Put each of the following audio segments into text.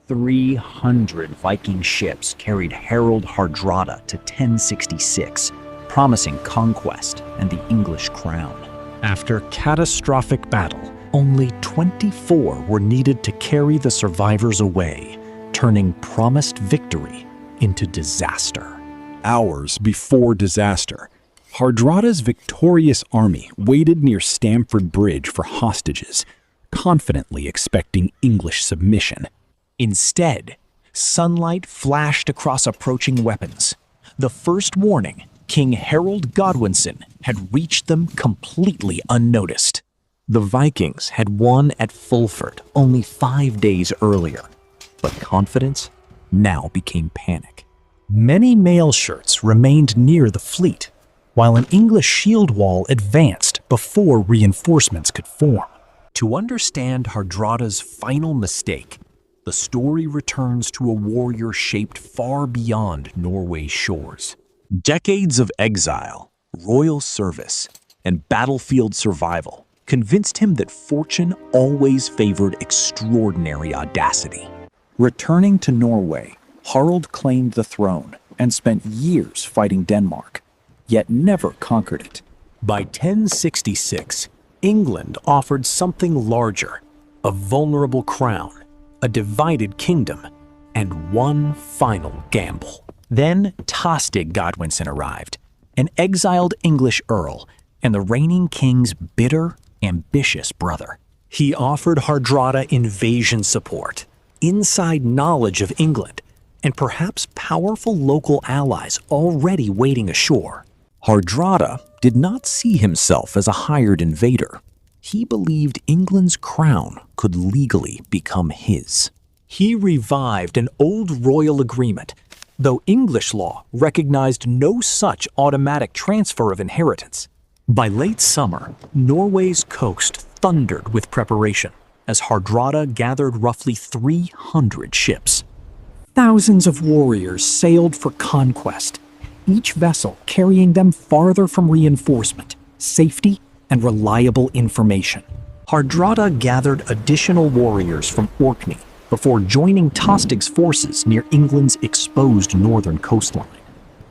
300 Viking ships carried Harald Hardrada to 1066, promising conquest and the English crown. After catastrophic battle, only 24 were needed to carry the survivors away, turning promised victory into disaster. Hours before disaster, Hardrada's victorious army waited near Stamford Bridge for hostages, confidently expecting English submission. Instead, sunlight flashed across approaching weapons. The first warning, King Harold Godwinson had reached them completely unnoticed. The Vikings had won at Fulford only 5 days earlier, but confidence now became panic. Many mail shirts remained near the fleet, while an English shield wall advanced before reinforcements could form. To understand Hardrada's final mistake, the story returns to a warrior shaped far beyond Norway's shores. Decades of exile, royal service, and battlefield survival convinced him that fortune always favored extraordinary audacity. Returning to Norway, Harald claimed the throne and spent years fighting Denmark, yet never conquered it. By 1066, England offered something larger, a vulnerable crown, a divided kingdom, and one final gamble. Then Tostig Godwinson arrived, an exiled English earl and the reigning king's bitter, ambitious brother. He offered Hardrada invasion support, inside knowledge of England, and perhaps powerful local allies already waiting ashore. Hardrada did not see himself as a hired invader. He believed England's crown could legally become his. He revived an old royal agreement, though English law recognized no such automatic transfer of inheritance. By late summer, Norway's coast thundered with preparation as Hardrada gathered roughly 300 ships. Thousands of warriors sailed for conquest, each vessel carrying them farther from reinforcement, safety, and reliable information. Hardrada gathered additional warriors from Orkney before joining Tostig's forces near England's exposed northern coastline.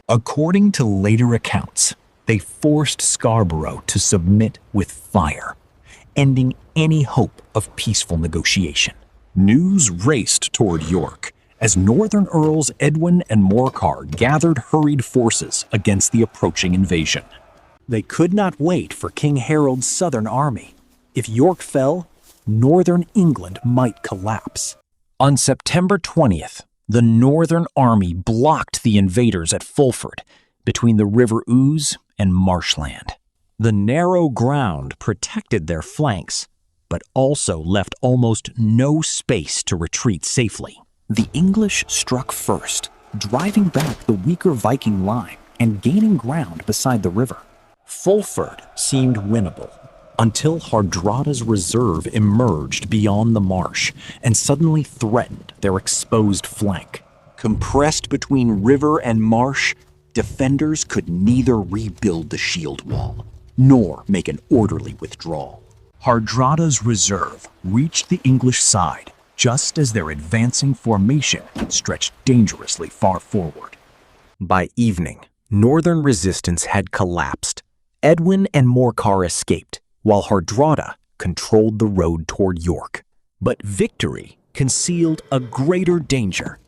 According to later accounts, they forced Scarborough to submit with fire, ending any hope of peaceful negotiation. News raced toward York as northern earls Edwin and Morcar gathered hurried forces against the approaching invasion. They could not wait for King Harold's southern army. If York fell, northern England might collapse. On September 20th, the northern army blocked the invaders at Fulford, between the River Ouse and marshland. The narrow ground protected their flanks, but also left almost no space to retreat safely. The English struck first, driving back the weaker Viking line and gaining ground beside the river. Fulford seemed winnable, until Hardrada's reserve emerged beyond the marsh and suddenly threatened their exposed flank. Compressed between river and marsh, defenders could neither rebuild the shield wall nor make an orderly withdrawal. Hardrada's reserve reached the English side just as their advancing formation stretched dangerously far forward. By evening, northern resistance had collapsed. Edwin and Morcar escaped, while Hardrada controlled the road toward York. But victory concealed a greater danger.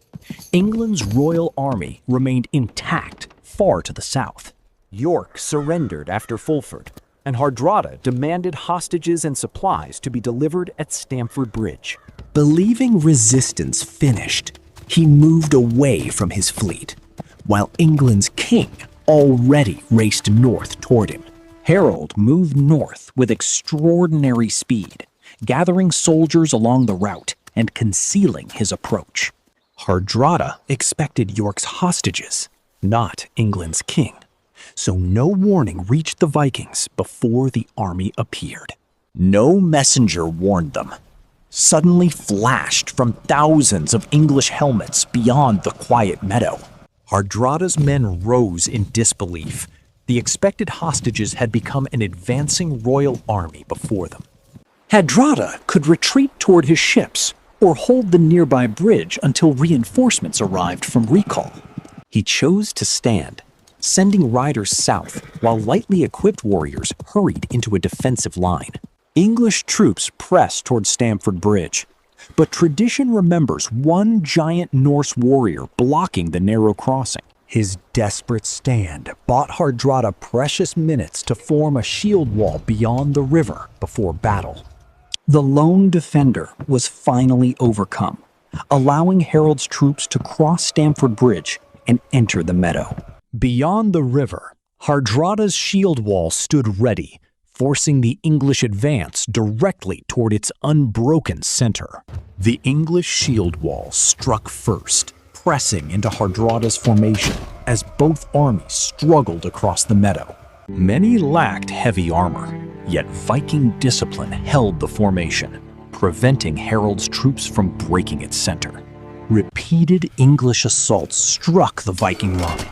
England's royal army remained intact far to the south. York surrendered after Fulford, and Hardrada demanded hostages and supplies to be delivered at Stamford Bridge. Believing resistance finished, he moved away from his fleet, while England's king already raced north toward him. Harold moved north with extraordinary speed, gathering soldiers along the route and concealing his approach. Hardrada expected York's hostages, not England's king, so no warning reached the Vikings before the army appeared. No messenger warned them. Suddenly flashed from thousands of English helmets beyond the quiet meadow. Hardrada's men rose in disbelief. The expected hostages had become an advancing royal army before them. Hardrada could retreat toward his ships or hold the nearby bridge until reinforcements arrived from Riccall. He chose to stand, sending riders south while lightly equipped warriors hurried into a defensive line. English troops pressed toward Stamford Bridge, but tradition remembers one giant Norse warrior blocking the narrow crossing. His desperate stand bought Hardrada precious minutes to form a shield wall beyond the river before battle. The lone defender was finally overcome, allowing Harold's troops to cross Stamford Bridge and enter the meadow. Beyond the river, Hardrada's shield wall stood ready, forcing the English advance directly toward its unbroken center. The English shield wall struck first, pressing into Hardrada's formation as both armies struggled across the meadow. Many lacked heavy armor, yet Viking discipline held the formation, preventing Harold's troops from breaking its center. Repeated English assaults struck the Viking line,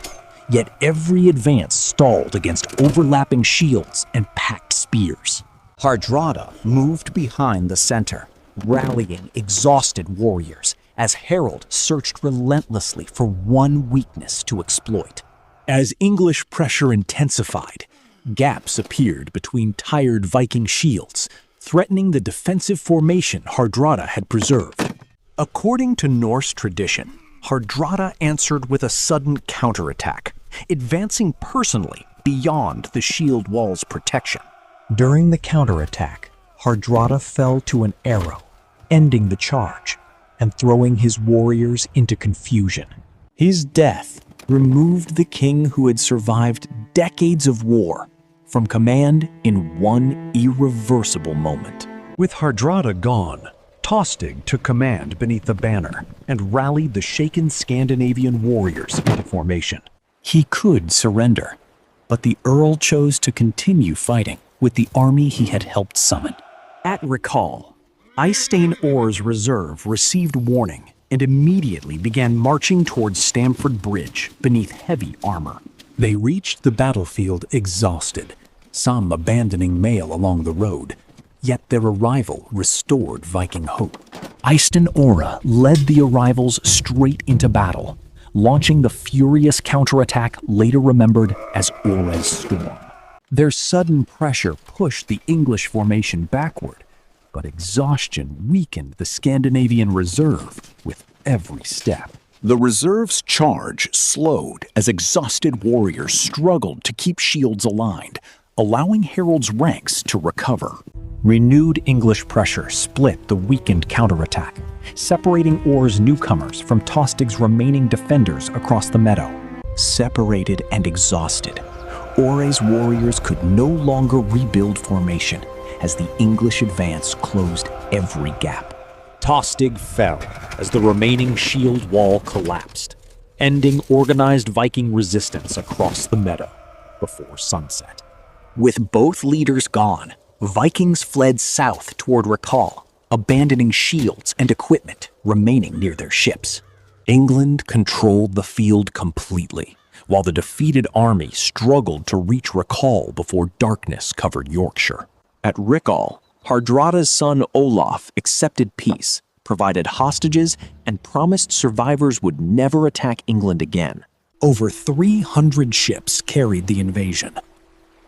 yet every advance stalled against overlapping shields and packed spears. Hardrada moved behind the center, rallying exhausted warriors as Harold searched relentlessly for one weakness to exploit. As English pressure intensified, gaps appeared between tired Viking shields, threatening the defensive formation Hardrada had preserved. According to Norse tradition, Hardrada answered with a sudden counterattack, advancing personally beyond the shield wall's protection. During the counterattack, Hardrada fell to an arrow, ending the charge and throwing his warriors into confusion. His death removed the king who had survived decades of war from command in one irreversible moment. With Hardrada gone, Tostig took command beneath the banner and rallied the shaken Scandinavian warriors into formation. He could surrender, but the Earl chose to continue fighting with the army he had helped summon. At Riccall, Eystein Orre's reserve received warning and immediately began marching towards Stamford Bridge beneath heavy armor. They reached the battlefield exhausted, some abandoning mail along the road, yet their arrival restored Viking hope. Eystein Orre led the arrivals straight into battle, launching the furious counterattack later remembered as Orre's Storm. Their sudden pressure pushed the English formation backward, but exhaustion weakened the Scandinavian reserve with every step. The reserve's charge slowed as exhausted warriors struggled to keep shields aligned, allowing Harold's ranks to recover. Renewed English pressure split the weakened counterattack, separating Orre's newcomers from Tostig's remaining defenders across the meadow. Separated and exhausted, Orre's warriors could no longer rebuild formation as the English advance closed every gap. Tostig fell as the remaining shield wall collapsed, ending organized Viking resistance across the meadow before sunset. With both leaders gone, Vikings fled south toward Riccall, abandoning shields and equipment remaining near their ships. England controlled the field completely, while the defeated army struggled to reach Riccall before darkness covered Yorkshire. At Riccall, Hardrada's son Olaf accepted peace, provided hostages, and promised survivors would never attack England again. Over 300 ships carried the invasion.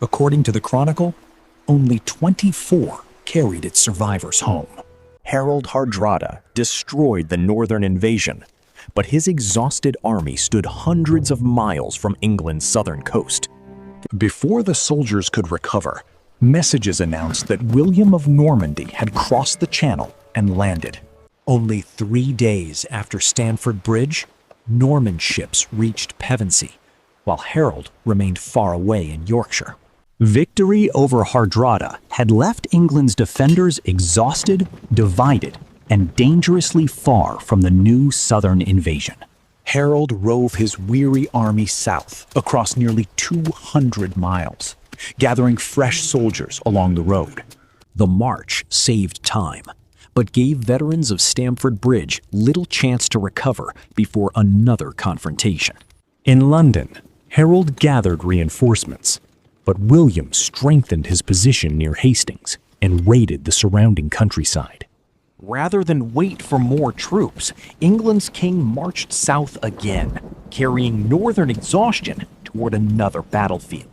According to the Chronicle, only 24 carried its survivors home. Harald Hardrada destroyed the northern invasion, but his exhausted army stood hundreds of miles from England's southern coast. Before the soldiers could recover, messages announced that William of Normandy had crossed the Channel and landed. Only 3 days after Stamford Bridge, Norman ships reached Pevensey, while Harold remained far away in Yorkshire. Victory over Hardrada had left England's defenders exhausted, divided, and dangerously far from the new southern invasion. Harold rove his weary army south across nearly 200 miles, gathering fresh soldiers along the road. The march saved time, but gave veterans of Stamford Bridge little chance to recover before another confrontation. In London, Harold gathered reinforcements, but William strengthened his position near Hastings and raided the surrounding countryside. Rather than wait for more troops, England's king marched south again, carrying northern exhaustion toward another battlefield.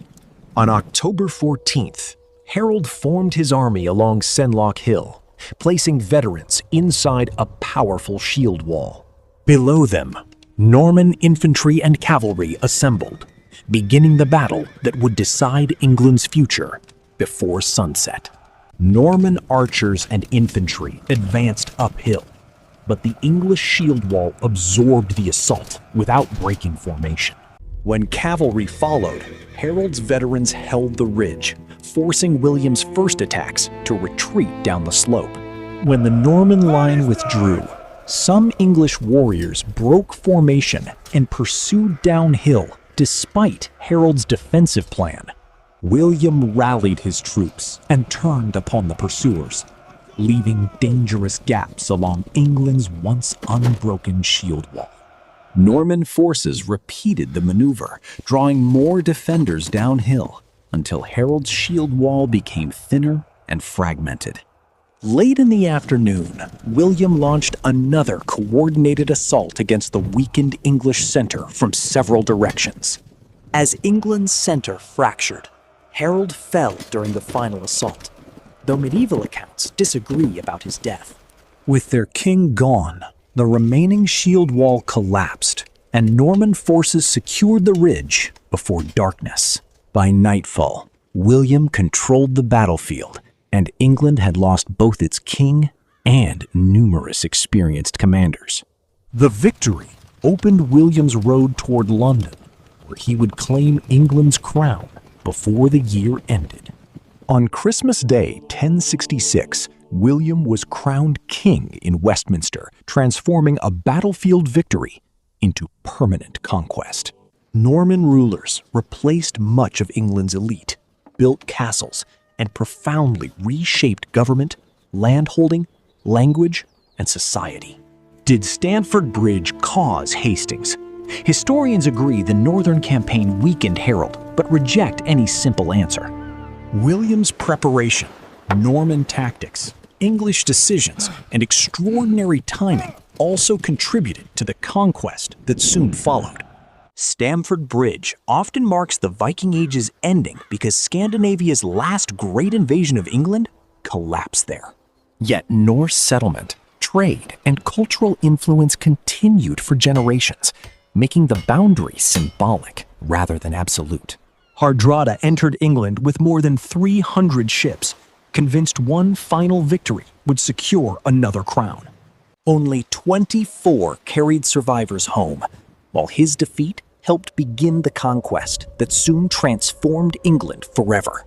On October 14th, Harold formed his army along Senlac Hill, placing veterans inside a powerful shield wall. Below them, Norman infantry and cavalry assembled, beginning the battle that would decide England's future before sunset. Norman archers and infantry advanced uphill, but the English shield wall absorbed the assault without breaking formation. When cavalry followed, Harold's veterans held the ridge, forcing William's first attacks to retreat down the slope. When the Norman line withdrew, some English warriors broke formation and pursued downhill despite Harold's defensive plan. William rallied his troops and turned upon the pursuers, leaving dangerous gaps along England's once unbroken shield wall. Norman forces repeated the maneuver, drawing more defenders downhill until Harold's shield wall became thinner and fragmented. Late in the afternoon, William launched another coordinated assault against the weakened English center from several directions. As England's center fractured, Harold fell during the final assault, though medieval accounts disagree about his death. With their king gone, the remaining shield wall collapsed, and Norman forces secured the ridge before darkness. By nightfall, William controlled the battlefield, and England had lost both its king and numerous experienced commanders. The victory opened William's road toward London, where he would claim England's crown before the year ended. On Christmas Day, 1066, William was crowned king in Westminster, transforming a battlefield victory into permanent conquest. Norman rulers replaced much of England's elite, built castles, and profoundly reshaped government, landholding, language, and society. Did Stamford Bridge cause Hastings? Historians agree the northern campaign weakened Harold, but reject any simple answer. William's preparation, Norman tactics, English decisions, and extraordinary timing also contributed to the conquest that soon followed. Stamford Bridge often marks the Viking Age's ending because Scandinavia's last great invasion of England collapsed there. Yet Norse settlement, trade, and cultural influence continued for generations, making the boundary symbolic rather than absolute. Hardrada entered England with more than 300 ships, convinced one final victory would secure another crown. Only 24 carried survivors home, while his defeat helped begin the conquest that soon transformed England forever.